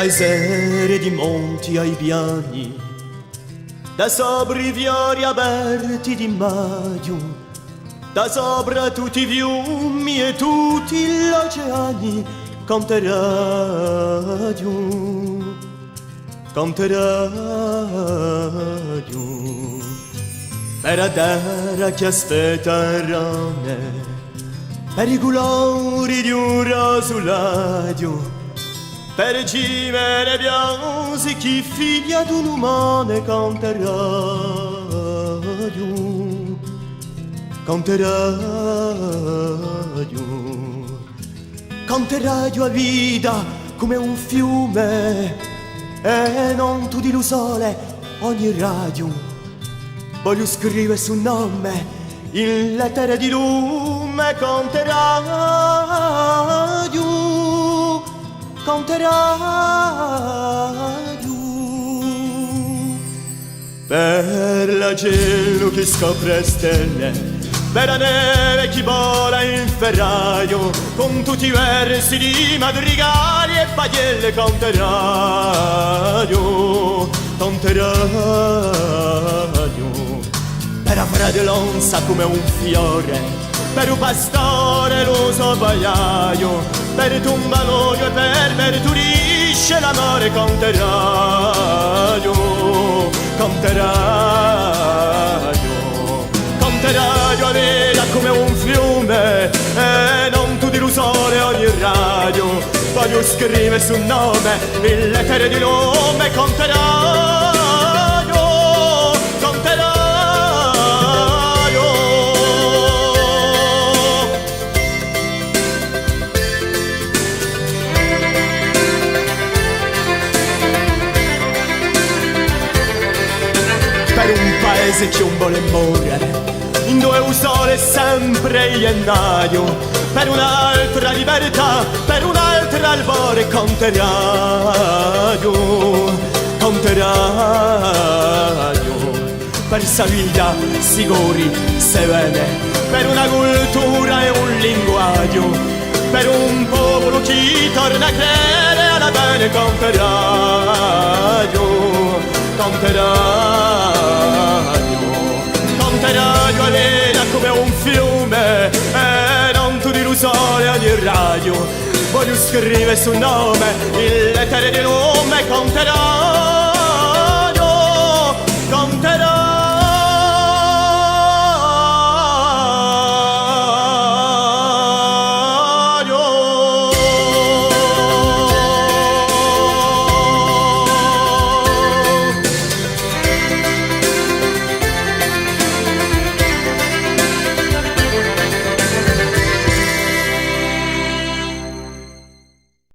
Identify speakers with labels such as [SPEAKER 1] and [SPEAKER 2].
[SPEAKER 1] dai sere di monti ai piani, da sopra i fiori aperti di maggio, da sopra tutti i fiumi e tutti gli oceani, canterai, per la terra che aspetta rane, per i colori di un rosulaio, per cimere bianchi chi figlia d'un umano canterai, canterai a vita come un fiume e non tu di sole ogni radio. Voglio scrivere sul nome in lettere di lume, canterai, per la cielo che scopre stelle, per la neve che vola in ferraio, con tutti i versi di madrigali e pagelle, canterai, per la freddolonza come un fiore, per un pastore lo sopagliaio, per tumbaloio e per merturisce l'amore, canterai, a vera come un fiume e non tu di lusore ogni radio. Voglio scrivere sul nome in lettere di nome, canterai. Per un paese che non vuole morire, in dove un sole sempre gennaio, per un'altra libertà, per un'altra albore, canterai, per sa vita sicuri se vede, per una cultura e un linguaggio, per un popolo che torna a credere alla bene, canterai, a vera come un fiume e non tu di sole ogni radio. Voglio scrivere sul nome in lettere di nome, canterai.